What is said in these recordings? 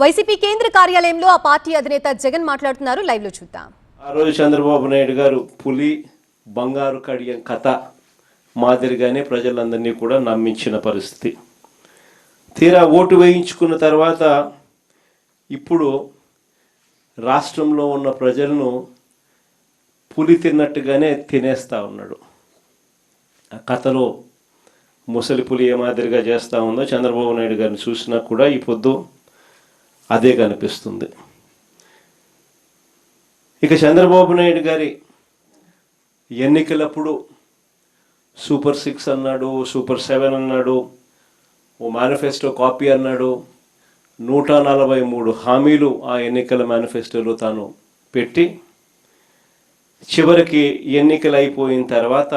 YCP కేంద్ర కార్యాలయంలో ఆ పార్టీ అధినేత జగన్ మాట్లాడుతున్నారు. లైవ్ లో చూద్దాం. ఆ రోజు చంద్రబాబు నాయుడు గారు పులి బంగారు కడియం కథ మాదిరిగానే ప్రజలందరినీ కూడా నమ్మించిన పరిస్థితి. తీరా ఓటు వేయించుకున్న తర్వాత ఇప్పుడు రాష్ట్రంలో ఉన్న ప్రజలను పులి తిన్నట్టుగానే తినేస్తూ ఉన్నాడు. ఆ కథలో ముసలి పులి ఏ మాదిరిగా చేస్తూ ఉందో చంద్రబాబు నాయుడు గారిని చూసినా కూడా ఈ పొద్దు అదే కనిపిస్తుంది. ఇక చంద్రబాబు నాయుడు గారి ఎన్నికలప్పుడు సూపర్ 6 అన్నాడు, సూపర్ 7 అన్నాడు, ఓ మేనిఫెస్టో కాపీ అన్నాడు. 143 హామీలు ఆ ఎన్నికల మేనిఫెస్టోలో తాను పెట్టి చివరికి ఎన్నికలు అయిపోయిన తర్వాత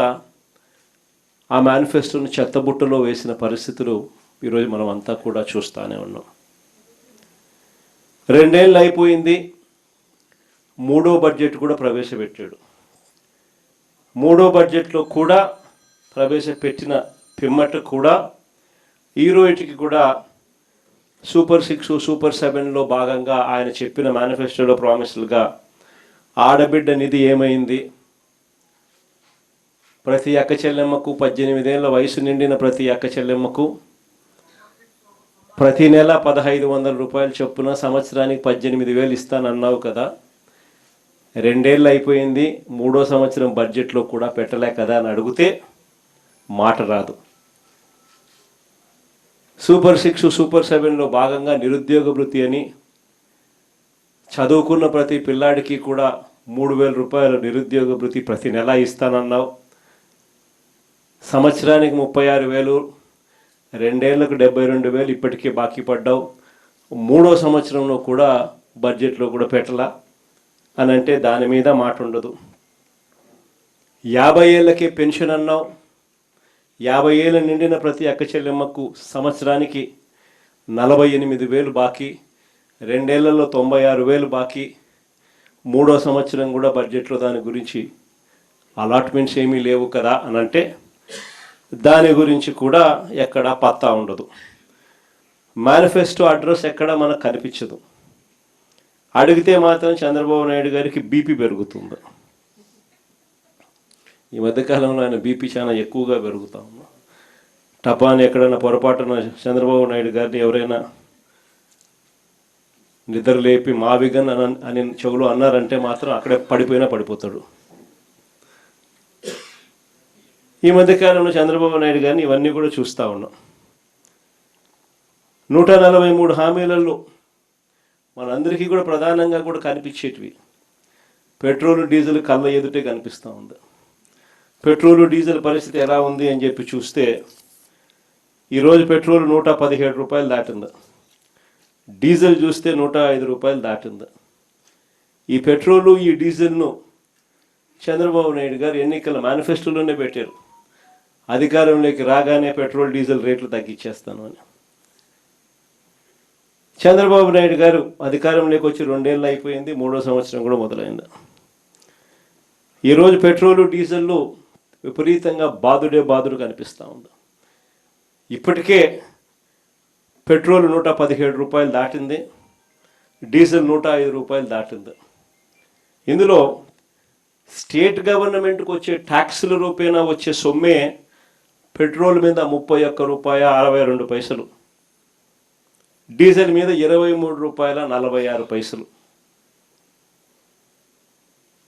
ఆ మేనిఫెస్టోను చెత్తబుట్టలో వేసిన పరిస్థితులు ఈరోజు మనం అంతా కూడా చూస్తూనే ఉన్నాం. 2 ఏళ్ళు అయిపోయింది, 3వ బడ్జెట్ కూడా ప్రవేశపెట్టాడు. 3వ బడ్జెట్లో కూడా ప్రవేశపెట్టిన పిమ్మట కూడా ఈ రోజుకి కూడా సూపర్ 6, సూపర్ 7లో భాగంగా ఆయన చెప్పిన మేనిఫెస్టోలో ప్రామిస్లుగా ఆడబిడ్డ నిధి ఏమైంది, ప్రతి అక్క చెల్లెమ్మకు 18 ఏళ్ళ వయసు నిండిన ప్రతి అక్క చెల్లెమ్మకు ప్రతి నెల 1500 రూపాయలు చొప్పున సంవత్సరానికి 18,000 ఇస్తానన్నావు కదా, 2 ఏళ్ళు అయిపోయింది, 3వ సంవత్సరం బడ్జెట్లో కూడా పెట్టలే కదా అని అడిగితే మాట రాదు. సూపర్ 6, సూపర్ 7లో భాగంగా నిరుద్యోగ వృత్తి అని చదువుకున్న ప్రతి పిల్లాడికి కూడా 3,000 రూపాయలు నిరుద్యోగ వృత్తి ప్రతి నెల ఇస్తానన్నావు. సంవత్సరానికి 36,000, 2 ఏళ్లకు 72,000 ఇప్పటికే బాకీ పడ్డావు. 3వ సంవత్సరంలో కూడా బడ్జెట్లో కూడా పెట్టలా అని అంటే దాని మీద మాట ఉండదు. 50 ఏళ్ళకే పెన్షన్ అన్నావు. 50 ఏళ్ళ నిండిన ప్రతి అక్క చెల్లెమ్మకు సంవత్సరానికి 48,000 బాకీ, 2 ఏళ్లలో 96,000 బాకీ. 3వ సంవత్సరం కూడా బడ్జెట్లో దాని గురించి అలాట్మెంట్స్ ఏమీ లేవు కదా అని అంటే దాని గురించి కూడా ఎక్కడా పత్తా ఉండదు. మేనిఫెస్టో అడ్రస్ ఎక్కడా మనకు కనిపించదు. అడిగితే మాత్రం చంద్రబాబు నాయుడు గారికి బీపీ పెరుగుతుంది. ఈ మధ్యకాలంలో ఆయన బీపీ చాలా ఎక్కువగా పెరుగుతూ ఉంది. టపాని ఎక్కడైనా పొరపాటున చంద్రబాబు నాయుడు గారిని ఎవరైనా నిద్ర లేపి మావిగన్ అని చెవులు అన్నారంటే మాత్రం అక్కడే పడిపోతాడు. ఈ మధ్యకాలంలో చంద్రబాబు నాయుడు గారిని ఇవన్నీ కూడా చూస్తూ ఉన్నాం. 143 హామీలలో మనందరికీ కూడా ప్రధానంగా కూడా కనిపించేటివి పెట్రోలు డీజిల్ కళ్ళ ఎదుటే కనిపిస్తూ ఉంది. పెట్రోలు డీజిల్ పరిస్థితి ఎలా ఉంది అని చెప్పి చూస్తే ఈరోజు పెట్రోల్ 117 రూపాయలు దాటింది, డీజిల్ చూస్తే 105 రూపాయలు దాటింది. ఈ పెట్రోలు ఈ డీజిల్ను చంద్రబాబు నాయుడు గారు ఎన్నికల మేనిఫెస్టోలోనే పెట్టారు. అధికారంలోకి రాగానే పెట్రోల్ డీజిల్ రేట్లు తగ్గించేస్తాను అని. చంద్రబాబు నాయుడు గారు అధికారంలోకి వచ్చి 2 ఏళ్ళు అయిపోయింది, 3వ సంవత్సరం కూడా మొదలైంది. ఈరోజు పెట్రోలు డీజిల్లు విపరీతంగా బాదుడు కనిపిస్తూ ఉంది. ఇప్పటికే పెట్రోల్ 117 రూపాయలు దాటింది, డీజిల్ 105 రూపాయలు దాటింది. ఇందులో స్టేట్ గవర్నమెంట్కి వచ్చే ట్యాక్సుల రూపేణా వచ్చే సొమ్మే పెట్రోల్ మీద 31 రూపాయ 62 పైసలు, డీజిల్ మీద 23 రూపాయల 46 పైసలు.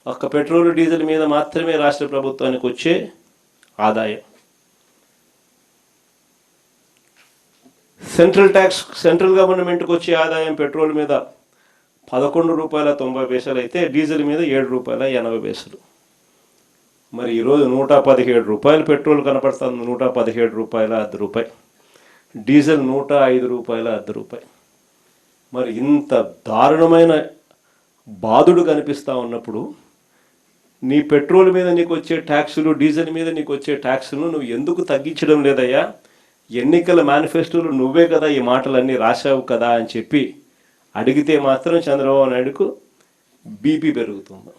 ఒక్క పెట్రోల్ డీజిల్ మీద మాత్రమే రాష్ట్ర ప్రభుత్వానికి వచ్చే ఆదాయం. సెంట్రల్ గవర్నమెంట్కి వచ్చే ఆదాయం పెట్రోల్ మీద 11 రూపాయల 90 పైసలు అయితే డీజిల్ మీద 7 రూపాయల 80 పైసలు. మరి ఈరోజు 117 రూపాయలు పెట్రోల్ కనపడుతుంది, 117 రూపాయల 10 రూపాయి, డీజిల్ 105 రూపాయల 10 రూపాయి. మరి ఇంత దారుణమైన బాధుడు కనిపిస్తూ ఉన్నప్పుడు నీ పెట్రోల్ మీద నీకు వచ్చే ట్యాక్సులు, డీజిల్ మీద నీకు వచ్చే ట్యాక్సులు నువ్వు ఎందుకు తగ్గించడం లేదయ్యా? ఎన్నికల మేనిఫెస్టోలు నువ్వే కదా ఈ మాటలన్నీ రాశావు కదా అని చెప్పి అడిగితే మాత్రం చంద్రబాబు నాయుడుకు బీపీ పెరుగుతుంది.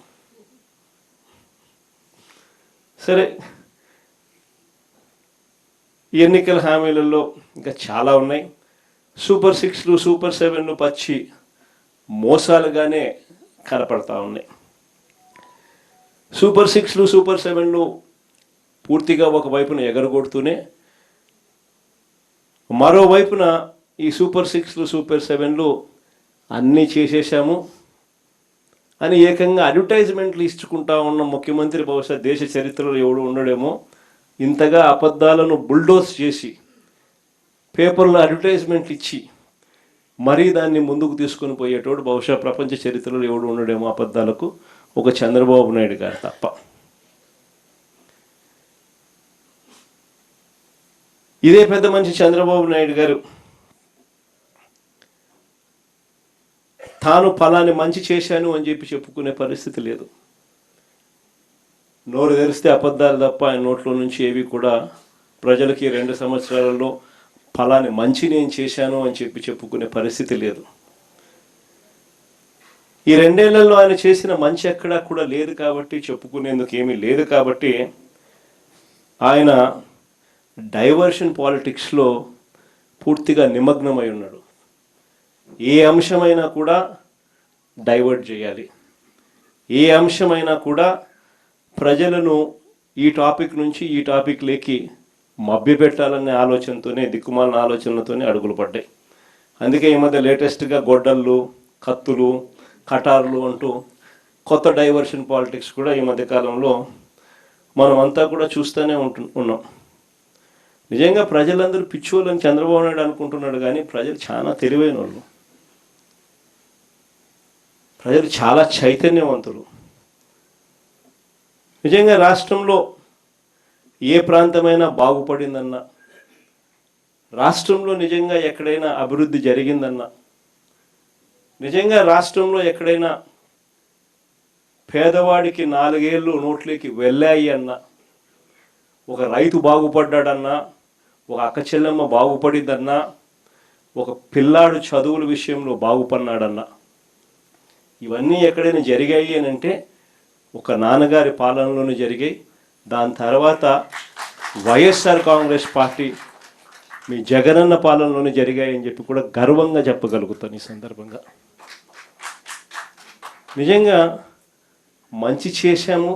సరే, ఎన్నికల హామీలలో ఇంకా చాలా ఉన్నాయి. సూపర్ 6లు సూపర్ 7లు పచ్చి మోసాలుగానే కనపడతా ఉన్నాయి. సూపర్ 6లు సూపర్ 7లు పూర్తిగా ఒకవైపున ఎగరగొడుతూనే మరోవైపున ఈ సూపర్ 6లు సూపర్ 7లు అన్నీ చేసేసాము అని ఏకంగా అడ్వర్టైజ్మెంట్లు ఇచ్చుకుంటా ఉన్న ముఖ్యమంత్రి బహుశా దేశ చరిత్రలో ఎవడు ఉండడేమో. ఇంతగా అబద్ధాలను బుల్డోస్ చేసి పేపర్లో అడ్వర్టైజ్మెంట్లు ఇచ్చి మరీ దాన్ని ముందుకు తీసుకొని పోయేటోడు బహుశా ప్రపంచ చరిత్రలో ఎవడు ఉండడేమో అబద్ధాలకు, ఒక చంద్రబాబు నాయుడు గారు తప్ప. ఇదే పెద్ద మనిషి చంద్రబాబు నాయుడు గారు తాను ఫలాన్ని మంచి చేశాను అని చెప్పి చెప్పుకునే పరిస్థితి లేదు. నోరు తెరిస్తే అబద్ధాలు తప్ప ఆయన నోట్లో నుంచి ఏవి కూడా ప్రజలకి 2 సంవత్సరాలలో ఫలాన్ని మంచి నేను చేశాను అని చెప్పి చెప్పుకునే పరిస్థితి లేదు. ఈ 2 ఏళ్లలో ఆయన చేసిన మంచి ఎక్కడా కూడా లేదు కాబట్టి, చెప్పుకునేందుకు ఏమీ లేదు కాబట్టి ఆయన డైవర్షన్ పాలిటిక్స్లో పూర్తిగా నిమగ్నమై ఉన్నాడు. ఏ అంశమైనా కూడా డైవర్ట్ చేయాలి, ఏ అంశమైనా కూడా ప్రజలను ఈ టాపిక్ నుంచి ఈ టాపిక్లోకి మభ్యపెట్టాలనే ఆలోచనతోనే, దిక్కుమాలిన ఆలోచనలతోనే అడుగులు పడ్డాయి. అందుకే ఈ మధ్య లేటెస్ట్గా గొడ్డళ్ళు, కత్తులు, కటార్లు అంటూ కొత్త డైవర్షన్ పాలిటిక్స్ కూడా ఈ మధ్యకాలంలో మనం అంతా కూడా చూస్తూనే ఉన్నాం. నిజంగా ప్రజలందరూ పిచ్చోళ్ళని చంద్రబాబు నాయుడు అనుకుంటున్నాడు, కానీ ప్రజలు చాలా తెలివైన వాళ్ళు, ప్రజలు చాలా చైతన్యవంతులు. నిజంగా రాష్ట్రంలో ఏ ప్రాంతమైనా బాగుపడిందన్నా, రాష్ట్రంలో నిజంగా ఎక్కడైనా అభివృద్ధి జరిగిందన్నా, నిజంగా రాష్ట్రంలో ఎక్కడైనా పేదవాడికి 4 ఏళ్ళు నోట్లోకి వెళ్ళాయి అన్నా, ఒక రైతు బాగుపడ్డాడన్నా, ఒక అక్క చెల్లెమ్మ బాగుపడిందన్నా, ఒక పిల్లాడు చదువుల విషయంలో బాగుపడినాడన్నా, ఇవన్నీ ఎక్కడైనా జరిగాయి అని అంటే ఒక నాన్నగారి పాలనలోనే జరిగాయి. దాని తర్వాత వైఎస్ఆర్ కాంగ్రెస్ పార్టీ మీ జగనన్న పాలనలోనే జరిగాయని చెప్పి కూడా గర్వంగా చెప్పగలుగుతాను ఈ సందర్భంగా. నిజంగా మంచి చేశాము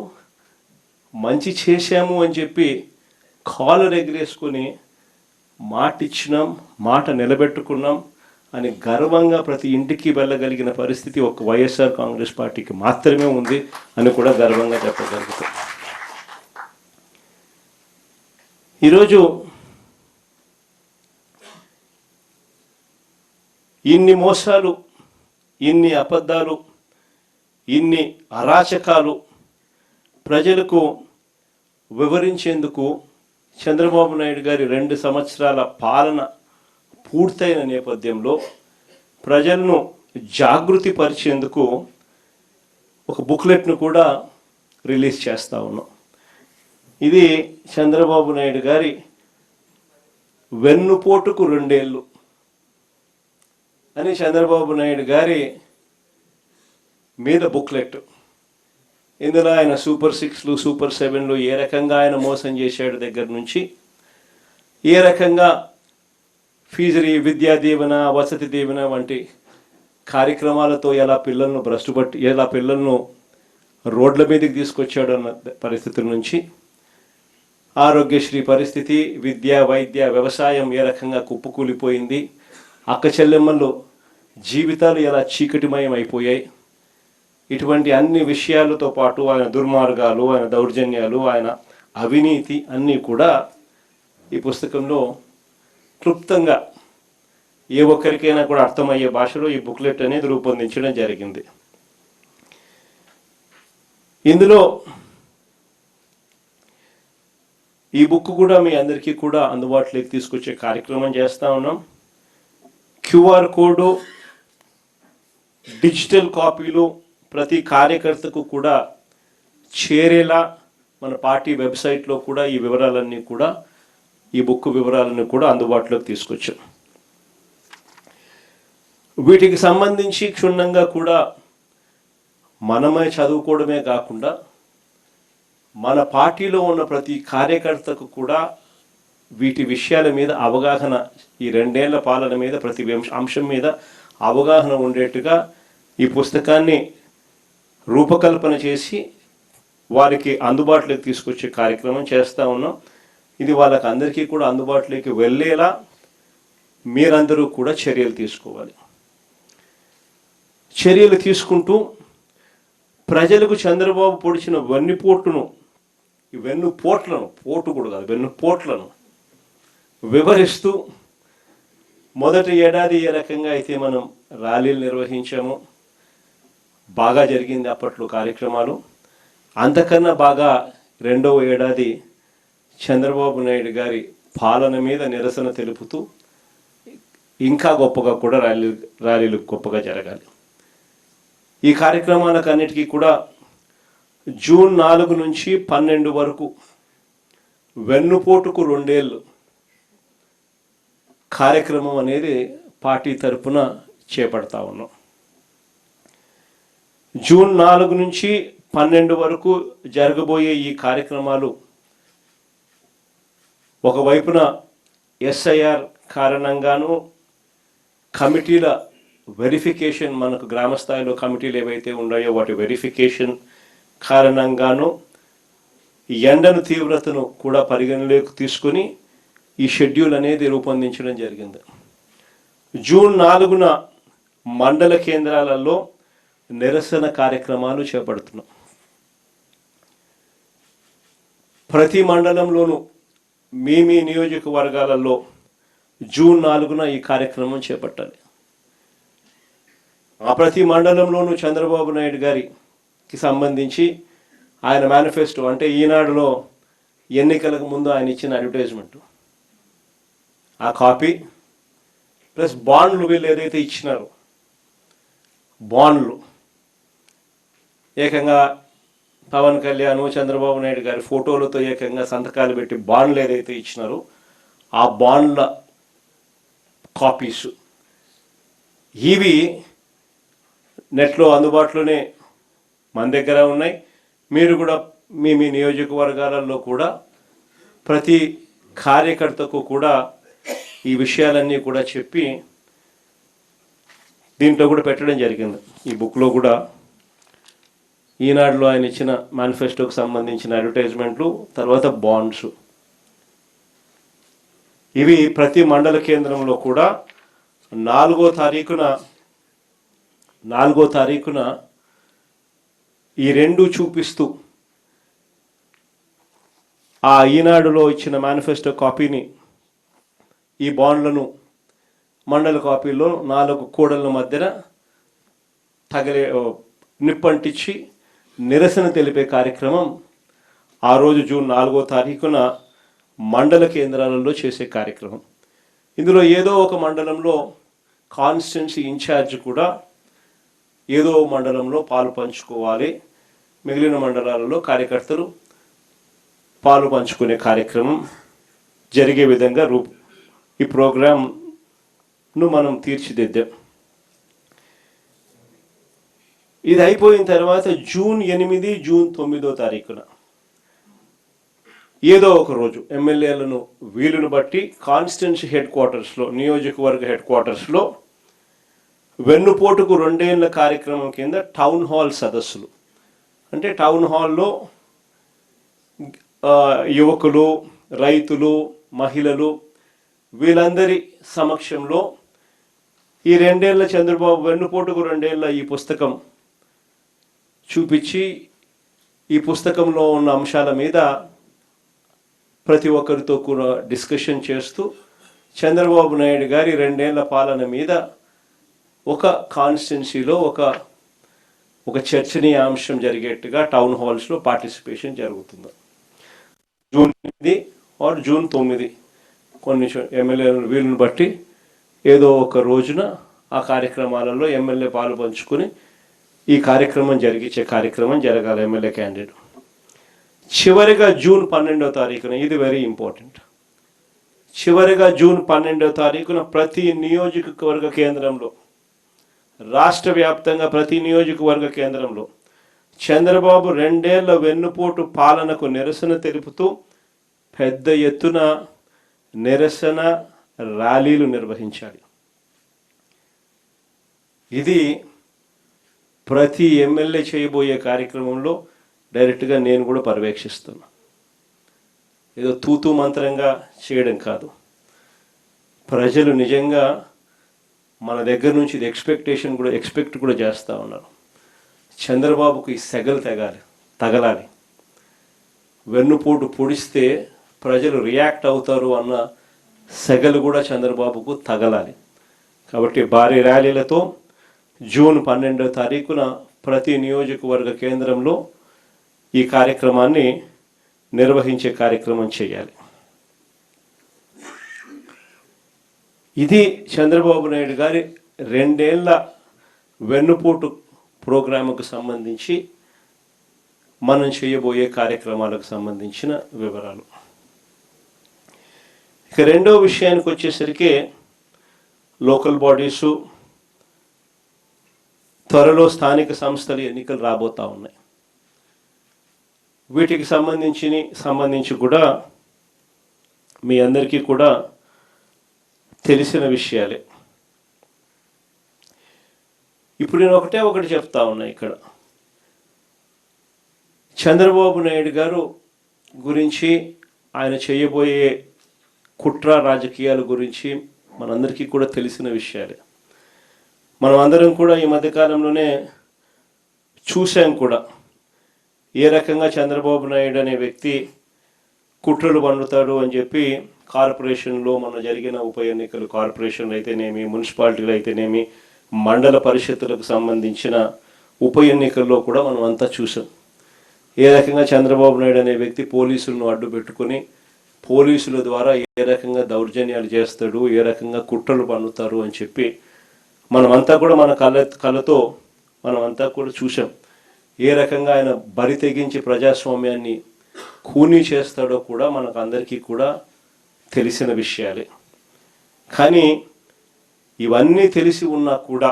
అని చెప్పి కాలర్ ఎగిరేసుకొని మాట ఇచ్చినాం, మాట నిలబెట్టుకున్నాం అని గర్వంగా ప్రతి ఇంటికి వెళ్ళగలిగిన పరిస్థితి ఒక వైఎస్ఆర్ కాంగ్రెస్ పార్టీకి మాత్రమే ఉంది అని కూడా గర్వంగా చెప్పగలుగుతాం. ఈరోజు ఇన్ని మోసాలు, ఇన్ని అబద్ధాలు, ఇన్ని అరాచకాలు ప్రజలకు వివరించేందుకు చంద్రబాబు నాయుడు గారి 2 సంవత్సరాల పాలన పూర్తయిన నేపథ్యంలో ప్రజలను జాగృతి పరిచేందుకు ఒక బుక్లెట్ను కూడా రిలీజ్ చేస్తూ ఉన్నాం. ఇది చంద్రబాబు నాయుడు గారి వెన్నుపోటుకు 2 ఏళ్ళు అని చంద్రబాబు నాయుడు గారి మీద బుక్లెట్. ఇందులో ఆయన సూపర్ 6లు సూపర్ 7లు ఏ రకంగా ఆయన మోసం చేశాడు దగ్గర నుంచి, ఏ రకంగా ఫీజు విద్యా దీవెన, వసతి దీవెన వంటి కార్యక్రమాలతో ఎలా పిల్లలను భ్రష్టుపట్టి, ఎలా పిల్లలను రోడ్ల మీదకి తీసుకొచ్చాడు అన్న పరిస్థితుల నుంచి, ఆరోగ్యశ్రీ పరిస్థితి, విద్య, వైద్య, వ్యవసాయం ఏ రకంగా కుప్పకూలిపోయింది, అక్క చెల్లెమ్మలు జీవితాలు ఎలా చీకటిమయం అయిపోయాయి, ఇటువంటి అన్ని విషయాలతో పాటు ఆయన దుర్మార్గాలు, ఆయన దౌర్జన్యాలు, ఆయన అవినీతి అన్నీ కూడా ఈ పుస్తకంలో క్లుప్తంగా ఏ ఒక్కరికైనా కూడా అర్థమయ్యే భాషలో ఈ బుక్లెట్ అనేది రూపొందించడం జరిగింది. ఇందులో ఈ బుక్ కూడా మీ అందరికీ కూడా అందుబాటులోకి తీసుకొచ్చే కార్యక్రమం చేస్తూ ఉన్నాం. క్యూఆర్ కోడ్, డిజిటల్ కాపీలు ప్రతి కార్యకర్తకు కూడా చేరేలా మన పార్టీ వెబ్సైట్లో కూడా ఈ వివరాలన్నీ కూడా, ఈ బుక్ వివరాలను కూడా అందుబాటులోకి తీసుకొచ్చాం. వీటికి సంబంధించి క్షుణ్ణంగా కూడా మనమే చదువుకోవడమే కాకుండా మన పార్టీలో ఉన్న ప్రతి కార్యకర్తకు కూడా వీటి విషయాల మీద అవగాహన, ఈ 2 ఏళ్ల పాలన మీద ప్రతి అంశం మీద అవగాహన ఉండేట్టుగా ఈ పుస్తకాన్ని రూపకల్పన చేసి వారికి అందుబాటులోకి తీసుకొచ్చే కార్యక్రమం చేస్తూ ఉన్నాం. ఇది వాళ్ళకి అందరికీ కూడా అందుబాటులోకి వెళ్ళేలా మీరందరూ కూడా చర్యలు తీసుకోవాలి. చర్యలు తీసుకుంటూ ప్రజలకు చంద్రబాబు పొడిచిన పోటు కూడా కాదు, వెన్నుపోట్లను వివరిస్తూ మొదటి ఏడాది ఏ రకంగా అయితే మనం ర్యాలీలు నిర్వహించామో బాగా జరిగింది అప్పట్లో కార్యక్రమాలు. అంతకన్నా బాగా రెండవ ఏడాది చంద్రబాబు నాయుడు గారి పాలన మీద నిరసన తెలుపుతూ ఇంకా గొప్పగా కూడా ర్యాలీలు గొప్పగా జరగాలి. ఈ కార్యక్రమాలకు అన్నిటికీ కూడా జూన్ 4 నుంచి 12 వరకు వెన్నుపోటుకు 2 ఏళ్ళు కార్యక్రమం అనేది పార్టీ తరఫున చేపడతా ఉన్నాం. జూన్ 4 నుంచి 12 వరకు జరగబోయే ఈ కార్యక్రమాలు ఒకవైపున ఎస్ఐఆర్ కారణంగాను, కమిటీల వెరిఫికేషన్, మనకు గ్రామ స్థాయిలో కమిటీలు ఏవైతే ఉన్నాయో వాటి వెరిఫికేషన్ కారణంగాను, ఎండను తీవ్రతను కూడా పరిగణలోకి తీసుకొని ఈ షెడ్యూల్ అనేది రూపొందించడం జరిగింది. జూన్ 4న మండల కేంద్రాలలో నిరసన కార్యక్రమాలు చేపడుతున్నాం. ప్రతి మండలంలోనూ మీ నియోజకవర్గాలలో జూన్ 4న ఈ కార్యక్రమం చేపట్టాలి. ఆ ప్రతి మండలంలోనూ చంద్రబాబు నాయుడు గారికి సంబంధించి ఆయన మేనిఫెస్టో, అంటే ఈనాడులో ఎన్నికలకు ముందు ఆయన ఇచ్చిన అడ్వర్టైజ్మెంట్, ఆ కాపీ ప్లస్ బాండ్లు వీళ్ళు ఏదైతే ఇచ్చినారో బాండ్లు, ఏకంగా పవన్ కళ్యాణ్ చంద్రబాబు నాయుడు గారి ఫోటోలతో ఏకంగా సంతకాలు పెట్టి బాండ్లు ఏదైతే ఇచ్చినారో ఆ బాండ్ల కాపీస్ ఇవి నెట్లో అందుబాటులోనే మన దగ్గర ఉన్నాయి. మీరు కూడా మీ నియోజకవర్గాలలో కూడా ప్రతి కార్యకర్తకు కూడా ఈ విషయాలన్నీ కూడా చెప్పి దీంట్లో కూడా పెట్టడం జరిగింది. ఈ బుక్లో కూడా ఈనాడులో ఆయన ఇచ్చిన మేనిఫెస్టోకి సంబంధించిన అడ్వర్టైజ్మెంట్లు, తర్వాత బాండ్స్, ఇవి ప్రతి మండల కేంద్రంలో కూడా 4వ తారీఖున ఈ రెండు చూపిస్తూ ఆ ఈనాడులో ఇచ్చిన మేనిఫెస్టో కాపీని, ఈ బాండ్లను మండల కాపీలో 4 కూడల మధ్యన నిప్పంటించి నిరసన తెలిపే కార్యక్రమం ఆ రోజు జూన్ 4వ తారీఖున మండల కేంద్రాలలో చేసే కార్యక్రమం. ఇందులో ఏదో ఒక మండలంలో కాన్స్టిట్యున్సీ ఇన్ఛార్జ్ కూడా ఏదో మండలంలో పాలు పంచుకోవాలి, మిగిలిన మండలాలలో కార్యకర్తలు పాలు పంచుకునే కార్యక్రమం జరిగే విధంగా ఈ ప్రోగ్రాంను మనం తీర్చిదిద్దాం. ఇది అయిపోయిన తర్వాత జూన్ 8, జూన్ 9వ తారీఖున ఏదో ఒక రోజు ఎమ్మెల్యేలను వీలును బట్టి కాన్స్టిట్యున్సీ హెడ్ క్వార్టర్స్లో, నియోజకవర్గ హెడ్ క్వార్టర్స్లో వెన్నుపోటుకు 2 ఏళ్ల కార్యక్రమం కింద టౌన్ హాల్ సదస్సులు, అంటే టౌన్ హాల్లో యువకులు, రైతులు, మహిళలు వీళ్ళందరి సమక్షంలో ఈ 2 ఏళ్ల చంద్రబాబు వెన్నుపోటుకు 2 ఏళ్ల ఈ పుస్తకం చూపించి, ఈ పుస్తకంలో ఉన్న అంశాల మీద ప్రతి ఒక్కరితో కూడా డిస్కషన్ చేస్తూ చంద్రబాబు నాయుడు గారి 2 ఏళ్ల పాలన మీద ఒక కాన్స్టిట్యున్సీలో ఒక చర్చనీయాంశం జరిగేట్టుగా టౌన్ హాల్స్లో పార్టిసిపేషన్ జరుగుతుంది. జూన్ 8 ఆర్ జూన్ 9 కొన్ని ఎమ్మెల్యేలను వీలును బట్టి ఏదో ఒక రోజున ఆ కార్యక్రమాలలో ఎమ్మెల్యే పాలు పంచుకొని ఈ కార్యక్రమం జరిగించే కార్యక్రమం జరగాలి ఎమ్మెల్యే క్యాండిడేట్. చివరిగా జూన్ 12వ తారీఖున, ఇది వెరీ ఇంపార్టెంట్, చివరిగా జూన్ 12వ తారీఖున ప్రతి నియోజకవర్గ కేంద్రంలో, రాష్ట్ర వ్యాప్తంగా ప్రతి నియోజకవర్గ కేంద్రంలో చంద్రబాబు 2 ఏళ్ల వెన్నుపోటు పాలనకు నిరసన తెలుపుతూ పెద్ద ఎత్తున నిరసన ర్యాలీలు నిర్వహించాలి. ఇది ప్రతి ఎమ్మెల్యే చేయబోయే కార్యక్రమంలో డైరెక్ట్గా నేను కూడా పర్యవేక్షిస్తున్నా. ఏదో తూతూ మంత్రంగా చేయడం కాదు. ప్రజలు నిజంగా మన దగ్గర నుంచి ఇది ఎక్స్పెక్ట్ కూడా చేస్తూ ఉన్నారు. చంద్రబాబుకు ఈ సెగలు తగలాలి. వెన్నుపోటు పొడిస్తే ప్రజలు రియాక్ట్ అవుతారు అన్న సెగలు కూడా చంద్రబాబుకు తగలాలి. కాబట్టి భారీ ర్యాలీలతో జూన్ 12వ తారీఖున ప్రతి నియోజకవర్గ కేంద్రంలో ఈ కార్యక్రమాన్ని నిర్వహించే కార్యక్రమం చేయాలి. ఇది చంద్రబాబు నాయుడు గారి 2 ఏళ్ల వెన్నుపోటు ప్రోగ్రాముకు సంబంధించి మనం చేయబోయే కార్యక్రమాలకు సంబంధించిన వివరాలు. ఇక రెండో విషయానికి వచ్చేసరికి లోకల్ బాడీసు, త్వరలో స్థానిక సంస్థల ఎన్నికలు రాబోతూ ఉన్నాయి. వీటికి సంబంధించి కూడా మీ అందరికీ కూడా తెలిసిన విషయాలే. ఇప్పుడు నేను ఒకటి చెప్తా ఉన్నా. ఇక్కడ చంద్రబాబు నాయుడు గారు గురించి, ఆయన చేయబోయే కుట్ర రాజకీయాల గురించి మనందరికీ కూడా తెలిసిన విషయాలే. మనం అందరం కూడా ఈ మధ్యకాలంలోనే చూసాం కూడా ఏ రకంగా చంద్రబాబు నాయుడు అనే వ్యక్తి కుట్రలు పన్నుతాడు అని చెప్పి కార్పొరేషన్లో మన జరిగిన ఉప ఎన్నికలు, కార్పొరేషన్లు అయితేనేమి, మున్సిపాలిటీలు అయితేనేమి, మండల పరిషత్తులకు సంబంధించిన ఉప ఎన్నికల్లో కూడా మనం అంతా చూసాం. ఏ రకంగా చంద్రబాబు నాయుడు అనే వ్యక్తి పోలీసులను అడ్డు పెట్టుకుని పోలీసుల ద్వారా ఏ రకంగా దౌర్జన్యాలు చేస్తాడు, ఏ రకంగా కుట్రలు పన్నుతారు అని చెప్పి మనమంతా కూడా మన కళ్ళతో మనమంతా కూడా చూసాం. ఏ రకంగా ఆయన బరి తెగించి ప్రజాస్వామ్యాన్ని ఖూనీ చేస్తాడో కూడా మనకు అందరికీ కూడా తెలిసిన విషయాలే. కానీ ఇవన్నీ తెలిసి ఉన్నా కూడా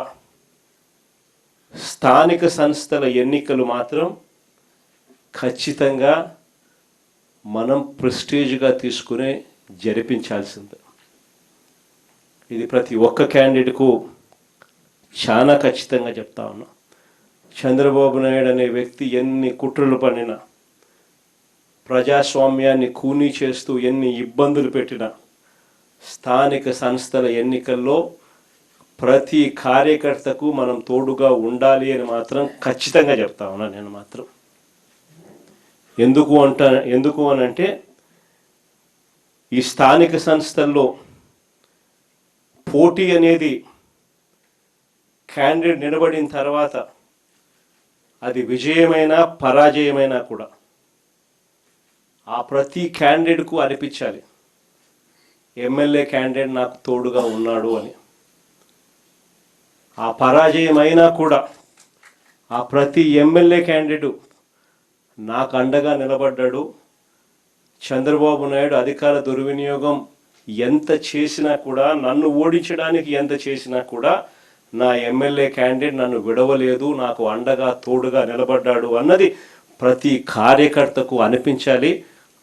స్థానిక సంస్థల ఎన్నికలు మాత్రం ఖచ్చితంగా మనం ప్రెస్టీజ్గా తీసుకునే జరిపించాల్సిందే. ఇది ప్రతి ఒక్క క్యాండిడేట్కు చాలా ఖచ్చితంగా చెప్తా ఉన్నా. చంద్రబాబు నాయుడు అనే వ్యక్తి ఎన్ని కుట్రలు పన్నినా, ప్రజాస్వామ్యాన్ని ఖూనీ చేస్తూ ఎన్ని ఇబ్బందులు పెట్టినా, స్థానిక సంస్థల ఎన్నికల్లో ప్రతి కార్యకర్తకు మనం తోడుగా ఉండాలి అని మాత్రం ఖచ్చితంగా చెప్తా ఉన్నా. నేను మాత్రం ఎందుకు అనంటే ఈ స్థానిక సంస్థల్లో పోటీ అనేది క్యాండిడేట్ నిలబడిన తర్వాత అది విజయమైనా పరాజయమైనా కూడా ఆ ప్రతి క్యాండిడేట్కు అనిపించాలి ఎమ్మెల్యే క్యాండిడేట్ నాకు తోడుగా ఉన్నాడు అని. ఆ పరాజయమైనా కూడా ఆ ప్రతి ఎమ్మెల్యే క్యాండిడేట్ నాకు అండగా నిలబడ్డాడు. చంద్రబాబు నాయుడు అధికార దుర్వినియోగం ఎంత చేసినా కూడా, నన్ను ఓడించడానికి ఎంత చేసినా కూడా నా ఎమ్మెల్యే క్యాండిడేట్ నన్ను విడవలేదు, నాకు అండగా తోడుగా నిలబడ్డాడు అన్నది ప్రతి కార్యకర్తకు అనిపించాలి.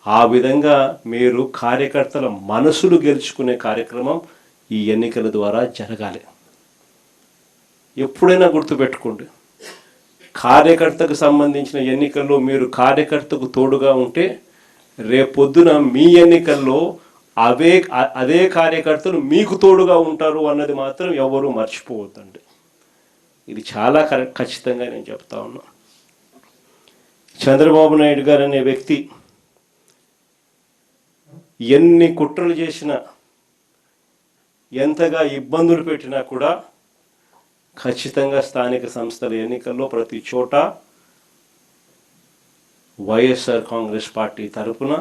ఆ విధంగా మీరు కార్యకర్తల మనసులు గెలుచుకునే కార్యక్రమం ఈ ఎన్నికల ద్వారా జరగాలి. ఎప్పుడైనా గుర్తుపెట్టుకోండి, కార్యకర్తకు సంబంధించిన ఎన్నికల్లో మీరు కార్యకర్తకు తోడుగా ఉంటే రేపొద్దున మీ ఎన్నికల్లో అదే కార్యకర్తలు మీకు తోడుగా ఉంటారు అన్నది మాత్రం ఎవరు మర్చిపోవద్దండి. ఇది చాలా ఖచ్చితంగా నేను చెప్తా ఉన్నా. చంద్రబాబు నాయుడు గారు అనే వ్యక్తి ఎన్ని కుట్రలు చేసినా, ఎంతగా ఇబ్బందులు పెట్టినా కూడా ఖచ్చితంగా స్థానిక సంస్థల ఎన్నికల్లో ప్రతి చోట వైఎస్ఆర్ కాంగ్రెస్ పార్టీ తరఫున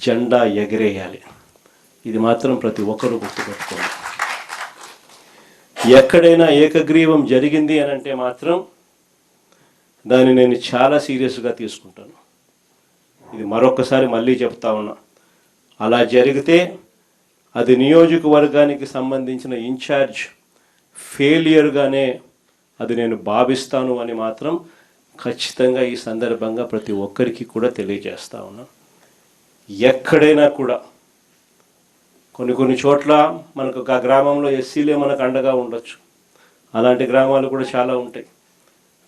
జెండా ఎగరేయాలి. ఇది మాత్రం ప్రతి ఒక్కరూ గుర్తుపెట్టుకోవాలి. ఎక్కడైనా ఏకగ్రీవం జరిగింది అని అంటే మాత్రం దాన్ని నేను చాలా సీరియస్గా తీసుకుంటాను. ఇది మరొకసారి మళ్ళీ చెప్తా ఉన్నా. అలా జరిగితే అది నియోజకవర్గానికి సంబంధించిన ఇన్ఛార్జ్ ఫెయిలియర్గానే అది నేను భావిస్తాను అని మాత్రం ఖచ్చితంగా ఈ సందర్భంగా ప్రతి ఒక్కరికి కూడా తెలియజేస్తా ఉన్నా. ఎక్కడైనా కూడా కొన్ని చోట్ల మనకు ఒక గ్రామంలో ఎస్సీలే మనకు అండగా ఉండొచ్చు, అలాంటి గ్రామాలు కూడా చాలా ఉంటాయి.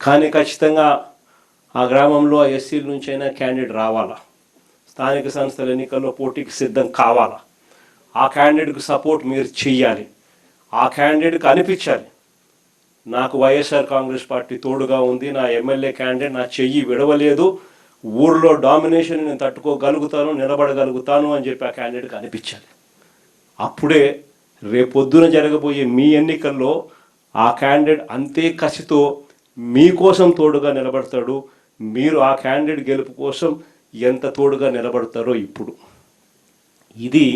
కానీ ఖచ్చితంగా ఆ గ్రామంలో ఆ ఎస్సీల నుంచైనా క్యాండిడేట్ రావాలా, స్థానిక సంస్థల ఎన్నికల్లో పోటీకి సిద్ధం కావాలా, ఆ క్యాండిడేట్కి సపోర్ట్ మీరు చెయ్యాలి, ఆ క్యాండిడేట్కి అనిపించాలి నాకు వైఎస్ఆర్ కాంగ్రెస్ పార్టీ తోడుగా ఉంది, నా ఎమ్మెల్యే క్యాండిడేట్ నా చెయ్యి విడవలేదు, ఊర్లో డామినేషన్ నేను తట్టుకోగలుగుతాను, నిలబడగలుగుతాను అని చెప్పి ఆ క్యాండిడేట్కి అనిపించాలి. అప్పుడే రేపొద్దున జరగబోయే మీ ఎన్నికల్లో ఆ క్యాండిడేట్ అంతే కసితో మీకోసం తోడుగా నిలబడతాడు. మీరు ఆ క్యాండిడేట్ గెలుపు కోసం ఎంత తోడుగా నిలబడతారో ఇప్పుడు ఇది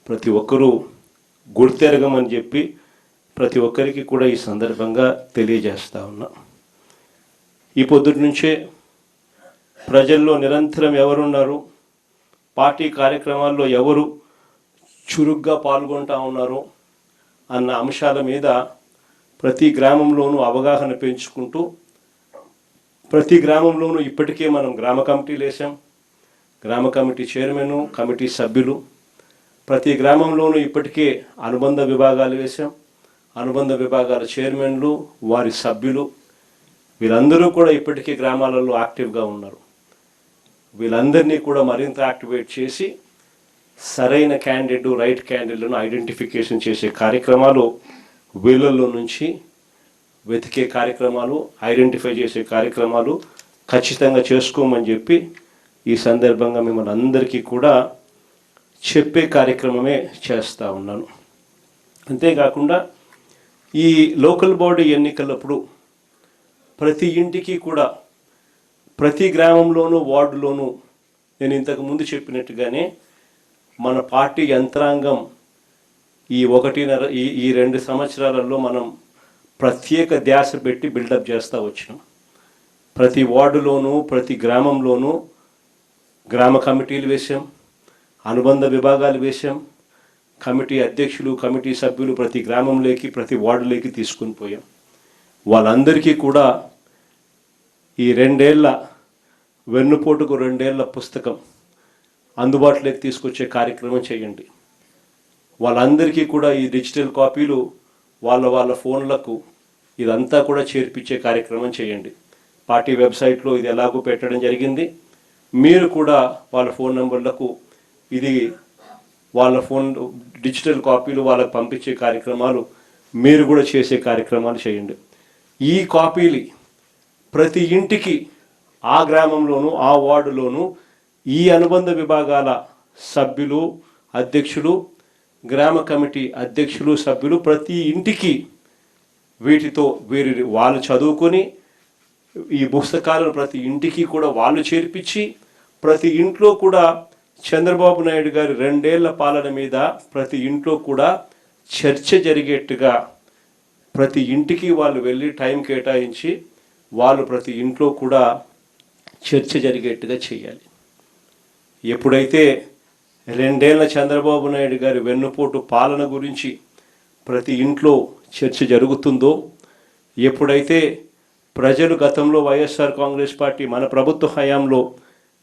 ప్రతి ఒక్కరూ గుర్తెరగమని చెప్పి ప్రతి ఒక్కరికి కూడా ఈ సందర్భంగా తెలియజేస్తా ఉన్నా. ఈ పొద్దుటి నుంచే ప్రజల్లో నిరంతరం ఎవరున్నారు, పార్టీ కార్యక్రమాల్లో ఎవరు చురుగ్గా పాల్గొంటూ ఉన్నారు అన్న అంశాల మీద ప్రతి గ్రామంలోనూ అవగాహన పెంచుకుంటూ, ప్రతి గ్రామంలోనూ ఇప్పటికే మనం గ్రామ కమిటీలు వేసాం, గ్రామ కమిటీ చైర్మన్, కమిటీ సభ్యులు, ప్రతి గ్రామంలోనూ ఇప్పటికే అనుబంధ విభాగాలు వేసాం, అనుబంధ విభాగాల చైర్మన్లు, వారి సభ్యులు, వీళ్ళందరూ కూడా ఇప్పటికే గ్రామాలలో యాక్టివ్గా ఉన్నారు. వీళ్ళందరినీ కూడా మరింత యాక్టివేట్ చేసి సరైన క్యాండిడేట్, రైట్ క్యాండిడేట్లను ఐడెంటిఫికేషన్ చేసే కార్యక్రమాలు, వీళ్ళల్లో నుంచి వెతికే కార్యక్రమాలు, ఐడెంటిఫై చేసే కార్యక్రమాలు ఖచ్చితంగా చేసుకోమని చెప్పి ఈ సందర్భంగా మిమ్మల్ని అందరికీ కూడా చెప్పే కార్యక్రమమే చేస్తూ ఉన్నాను. అంతేకాకుండా ఈ లోకల్ బాడీ ఎన్నికలప్పుడు ప్రతి ఇంటికి కూడా, ప్రతి గ్రామంలోనూ, వార్డులోనూ నేను ఇంతకు ముందు చెప్పినట్టుగానే మన పార్టీ యంత్రాంగం ఈ 2 సంవత్సరాలలో మనం ప్రత్యేక ధ్యాస పెట్టి బిల్డప్ చేస్తూ వచ్చినాం. ప్రతి వార్డులోనూ, ప్రతి గ్రామంలోనూ గ్రామ కమిటీలు వేసాం, అనుబంధ విభాగాలు వేసాం, కమిటీ అధ్యక్షులు, కమిటీ సభ్యులు ప్రతి గ్రామంలోకి, ప్రతి వార్డులోకి తీసుకుని పోయాం. వాళ్ళందరికీ కూడా ఈ 2 ఏళ్ల వెన్నుపోటుకు 2 ఏళ్ల పుస్తకం అందుబాటులోకి తీసుకొచ్చే కార్యక్రమం చేయండి. వాళ్ళందరికీ కూడా ఈ డిజిటల్ కాపీలు వాళ్ళ ఫోన్లకు ఇదంతా కూడా చేర్పించే కార్యక్రమం చేయండి. పార్టీ వెబ్సైట్లో ఇది ఎలాగో పెట్టడం జరిగింది. మీరు కూడా వాళ్ళ ఫోన్ నెంబర్లకు ఇది వాళ్ళ ఫోన్ డిజిటల్ కాపీలు వాళ్ళకు పంపించే కార్యక్రమాలు మీరు కూడా చేసే కార్యక్రమాలు చేయండి. ఈ కాపీలు ప్రతి ఇంటికి, ఆ గ్రామంలోనూ, ఆ వార్డులోనూ ఈ అనుబంధ విభాగాల సభ్యులు, అధ్యక్షులు, గ్రామ కమిటీ అధ్యక్షులు, సభ్యులు ప్రతి ఇంటికి వీటితో వాళ్ళు చదువుకొని ఈ పుస్తకాలను ప్రతి ఇంటికి కూడా వాళ్ళు చేర్పించి, ప్రతి ఇంట్లో కూడా చంద్రబాబు నాయుడు గారి 2 ఏళ్ల పాలన మీద ప్రతి ఇంట్లో కూడా చర్చ జరిగేట్టుగా ప్రతి ఇంటికి వాళ్ళు వెళ్ళి టైం కేటాయించి వాళ్ళు ప్రతి ఇంట్లో కూడా చర్చ జరిగేట్టుగా చేయాలి. ఎప్పుడైతే 2 ఏళ్ల చంద్రబాబు నాయుడు గారి వెన్నుపోటు పాలన గురించి ప్రతి ఇంట్లో చర్చ జరుగుతుందో, ఎప్పుడైతే ప్రజలు గతంలో వైఎస్ఆర్ కాంగ్రెస్ పార్టీ మన ప్రభుత్వ హయాంలో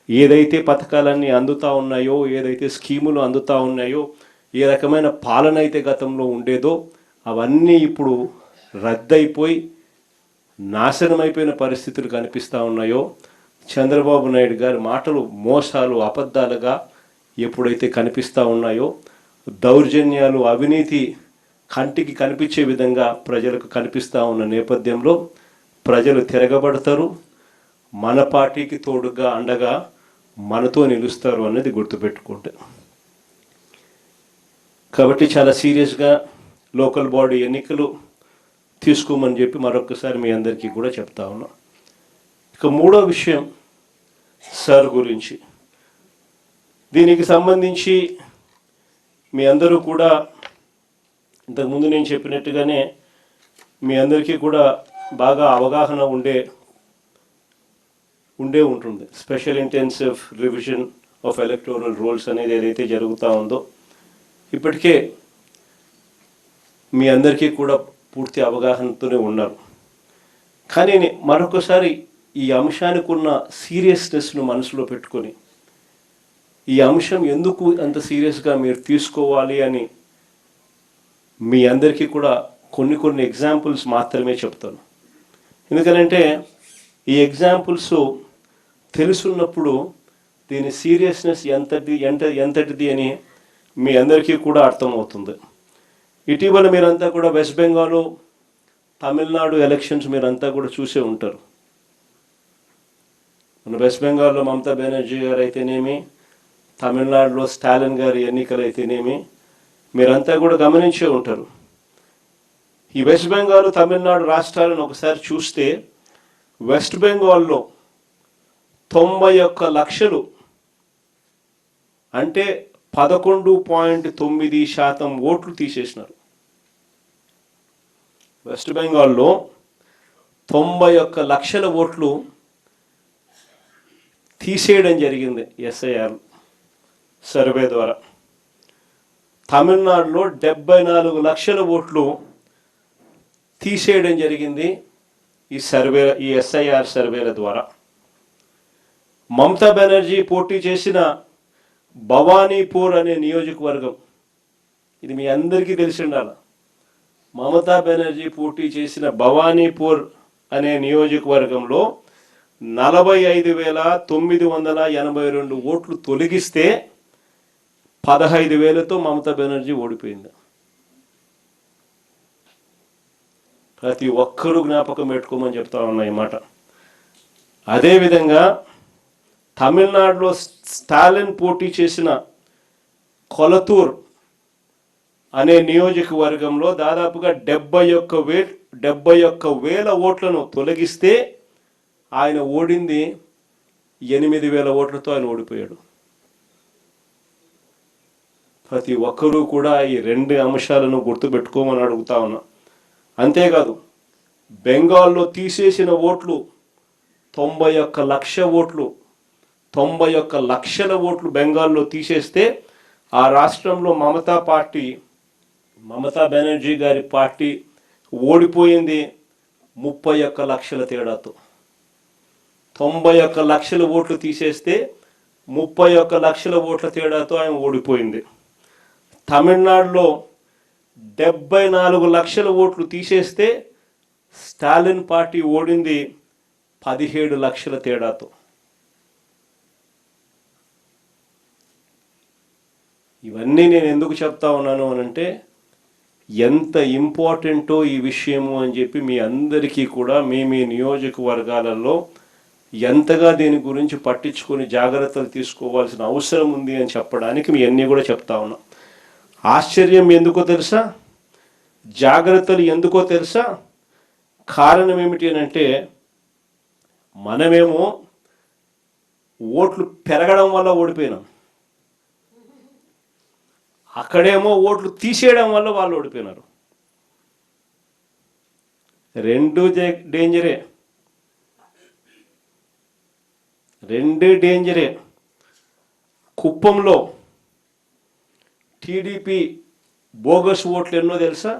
ఏదైతే పథకాలన్నీ అందుతూ ఉన్నాయో, ఏదైతే స్కీములు అందుతూ ఉన్నాయో, ఏ రకమైన పాలన అయితే గతంలో ఉండేదో అవన్నీ ఇప్పుడు రద్దయిపోయి నాశనమైపోయిన పరిస్థితులు కనిపిస్తూ ఉన్నాయో, చంద్రబాబు నాయుడు గారి మాటలు మోసాలు, అబద్ధాలుగా ఎప్పుడైతే కనిపిస్తూ ఉన్నాయో, దౌర్జన్యాలు, అవినీతి కంటికి కనిపించే విధంగా ప్రజలకు కనిపిస్తూ ఉన్న నేపథ్యంలో ప్రజలు తిరగబడతారు, మన పార్టీకి తోడుగా అండగా మనతో నిలుస్తారు అన్నది గుర్తుపెట్టుకుంటే. కాబట్టి చాలా సీరియస్గా లోకల్ బాడీ ఎన్నికలు తీసుకోమని చెప్పి మరొకసారి మీ అందరికీ కూడా చెప్తా ఉన్నా. ఇక 3వ విషయం సార్ గురించి. దీనికి సంబంధించి మీ అందరూ కూడా ఇంతకుముందు నేను చెప్పినట్టుగానే మీ అందరికీ కూడా బాగా అవగాహన ఉండే ఉంటుంది. Special intensive revision of electoral rolls అనేది ఏదైతే జరుగుతూ ఉందో ఇప్పటికే మీ అందరికీ కూడా పూర్తి అవగాహనతోనే ఉన్నారు. కానీ మరొకసారి ఈ అంశానికి ఉన్న సీరియస్నెస్ను మనసులో పెట్టుకొని ఈ అంశం ఎందుకు అంత సీరియస్గా మీరు తీసుకోవాలి అని మీ అందరికీ కూడా కొన్ని ఎగ్జాంపుల్స్ మాత్రమే చెప్తాను. ఎందుకనంటే ఈ ఎగ్జాంపుల్స్ తెలుసున్నప్పుడు దీని సీరియస్నెస్ ఎంతటిది అని మీ అందరికీ కూడా అర్థమవుతుంది. ఇటీవల మీరంతా కూడా వెస్ట్ బెంగాల్, తమిళనాడు ఎలక్షన్స్ మీరంతా కూడా చూసే ఉంటారు. మన వెస్ట్ బెంగాల్లో మమతా బెనర్జీ గారు అయితేనేమి, తమిళనాడులో స్టాలిన్ గారి ఎన్నికలు అయితేనేమి మీరంతా కూడా గమనించే ఉంటారు. ఈ వెస్ట్ బెంగాల్, తమిళనాడు రాష్ట్రాలను ఒకసారి చూస్తే వెస్ట్ బెంగాల్లో 91 లక్షలు అంటే 11.9% ఓట్లు తీసేసినారు. వెస్ట్ బెంగాల్లో 91 లక్షల ఓట్లు తీసేయడం జరిగింది ఎస్ఐఆర్ సర్వే ద్వారా. తమిళనాడులో 74 లక్షల ఓట్లు తీసేయడం జరిగింది ఈ ఎస్ఐఆర్ సర్వేల ద్వారా. మమతా బెనర్జీ పోటీ చేసిన భవానీపూర్ అనే నియోజకవర్గం, ఇది మీ అందరికీ తెలిసి ఉండాలి. మమతా బెనర్జీ పోటీ చేసిన భవానీపూర్ అనే నియోజకవర్గంలో 45,982 ఓట్లు తొలగిస్తే 15,000తో మమతా బెనర్జీ ఓడిపోయింది. ప్రతి ఒక్కరూ జ్ఞాపకం పెట్టుకోమని చెప్తా ఉన్నా ఈ మాట. అదేవిధంగా తమిళనాడులో స్టాలిన్ పోటీ చేసిన కొలతూర్ అనే నియోజకవర్గంలో దాదాపుగా 71,000 ఓట్లను తొలగిస్తే ఆయన ఓడింది 8,000 ఓట్లతో ఆయన ఓడిపోయాడు. ప్రతి ఒక్కరూ కూడా ఈ 2 అంశాలను గుర్తుపెట్టుకోమని అడుగుతా ఉన్నా. అంతేకాదు బెంగాల్లో తీసేసిన ఓట్లు 91 లక్ష ఓట్లు, 91 లక్షల ఓట్లు బెంగాల్లో తీసేస్తే ఆ రాష్ట్రంలో మమతా బెనర్జీ గారి పార్టీ ఓడిపోయింది 31 లక్షల తేడాతో. 91 లక్షల ఓట్లు తీసేస్తే 31 లక్షల ఓట్ల తేడాతో ఆయన ఓడిపోయింది. తమిళనాడులో 74 లక్షల ఓట్లు తీసేస్తే స్టాలిన్ పార్టీ ఓడింది 17 లక్షల తేడాతో. ఇవన్నీ నేను ఎందుకు చెప్తా ఉన్నాను అనంటే ఎంత ఇంపార్టెంటో ఈ విషయము అని చెప్పి మీ అందరికీ కూడా మీ నియోజకవర్గాలలో ఎంతగా దీని గురించి పట్టించుకొని జాగ్రత్తలు తీసుకోవాల్సిన అవసరం ఉంది అని చెప్పడానికి మీ అన్నీ కూడా చెప్తా ఉన్నా. ఆశ్చర్యం ఎందుకో తెలుసా, జాగ్రత్తలు ఎందుకో తెలుసా? కారణం ఏమిటి అని అంటే మనమేమో ఓట్లు పెరగడం వల్ల ఓడిపోయినాం, అక్కడేమో ఓట్లు తీసేయడం వల్ల వాళ్ళు ఓడిపోయినారు. 2 డేంజరే. కుప్పంలో టీడీపీ బోగస్ ఓట్లు ఎన్నో తెలుసా?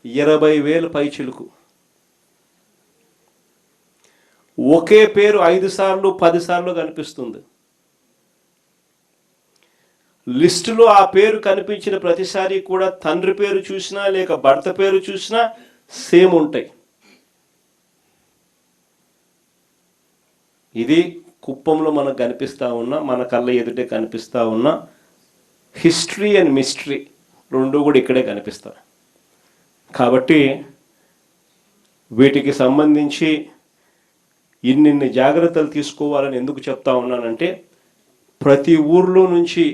20,000 పైచిలుకు. ఒకే పేరు 5 సార్లు 10 సార్లు కనిపిస్తుంది. లిస్టులో ఆ పేరు కనిపించిన ప్రతిసారి కూడా తండ్రి పేరు చూసినా లేక భర్త పేరు చూసినా సేమ్ ఉంటాయి. ఇది కుప్పంలో మనకు కనిపిస్తూ ఉన్న, మన కళ్ళ ఎదుటే కనిపిస్తూ ఉన్న హిస్టరీ అండ్ మిస్టరీ 2 కూడా ఇక్కడే కనిపిస్తాయి. కాబట్టి వీటికి సంబంధించి ఇన్ని జాగ్రత్తలు తీసుకోవాలని ఎందుకు చెప్తా ఉన్నానంటే ప్రతి ఊర్లో నుంచి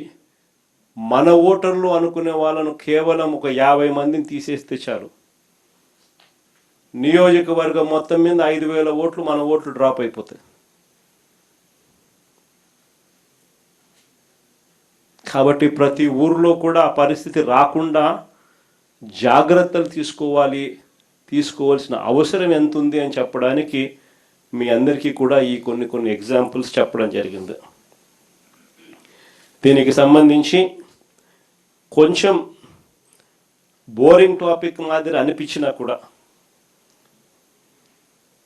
మన ఓటర్లు అనుకునే వాళ్ళను కేవలం ఒక 50 మందిని తీసేస్తే చాలు, నియోజకవర్గం మొత్తం మీద 5,000 ఓట్లు మన ఓట్లు డ్రాప్ అయిపోతాయి. కాబట్టి ప్రతి ఊర్లో కూడా ఆ పరిస్థితి రాకుండా జాగ్రత్తలు తీసుకోవాల్సిన అవసరం ఎంత ఉంది అని చెప్పడానికి మీ అందరికీ కూడా ఈ కొన్ని ఎగ్జాంపుల్స్ చెప్పడం జరిగింది. దీనికి సంబంధించి కొంచెం బోరింగ్ టాపిక్ మాదిరి అనిపించినా కూడా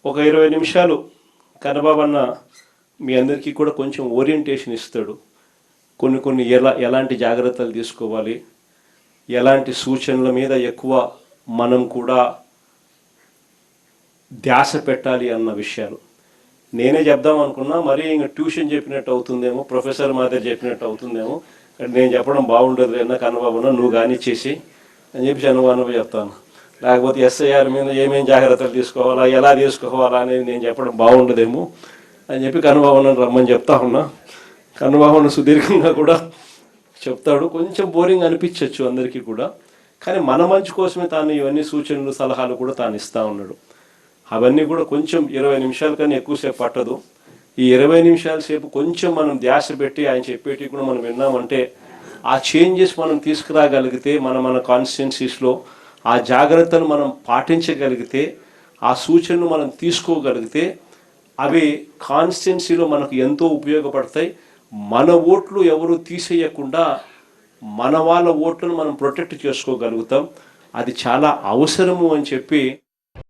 ఒక 20 నిమిషాలు కన్నబాబన్న మీ అందరికీ కూడా కొంచెం ఓరియంటేషన్ ఇస్తాడు. కొన్ని ఎలాంటి జాగ్రత్తలు తీసుకోవాలి, ఎలాంటి సూచనల మీద ఎక్కువ మనం కూడా ధ్యాస పెట్టాలి అన్న విషయాలు నేనే చెప్దాం అనుకున్నా. మరీ ఇంకా ట్యూషన్ చెప్పినట్టు అవుతుందేమో, ప్రొఫెసర్ మాదిరి చెప్పినట్టు అవుతుందేమో, నేను చెప్పడం బాగుండదు అన్న కన్నబాబున నువ్వు కానిచ్చేసి అని చెప్పి చంద్రబాబు చెప్తాను. లేకపోతే ఎస్ఐఆర్ మీద ఏమేమి జాగ్రత్తలు తీసుకోవాలా, ఎలా తీసుకోవాలా అనేది నేను చెప్పడం బాగుండదేమో అని చెప్పి కన్నబాబును రమ్మని చెప్తా ఉన్నా. కన్నబాబును సుదీర్ఘంగా కూడా చెప్తాడు. కొంచెం బోరింగ్ అనిపించవచ్చు అందరికీ కూడా, కానీ మన మంచి కోసమే తాను ఇవన్నీ సూచనలు సలహాలు కూడా తాను ఇస్తూ ఉన్నాడు. అవన్నీ కూడా కొంచెం 20 నిమిషాల కన్నా ఎక్కువసేపు పట్టదు. ఈ 20 నిమిషాల సేపు కొంచెం మనం ధ్యాస పెట్టి ఆయన చెప్పేటి కూడా మనం విన్నామంటే ఆ చేంజెస్ మనం తీసుకురాగలిగితే, మన కాన్స్టిట్యున్సీస్లో ఆ జాగ్రత్తలు మనం పాటించగలిగితే, ఆ సూచనలు మనం తీసుకోగలిగితే అవి కాన్స్టిట్యున్సీలో మనకు ఎంతో ఉపయోగపడతాయి. మన ఓట్లు ఎవరు తీసేయకుండా మన వాళ్ళ ఓట్లను మనం ప్రొటెక్ట్ చేసుకోగలుగుతాం. అది చాలా అవసరము అని చెప్పి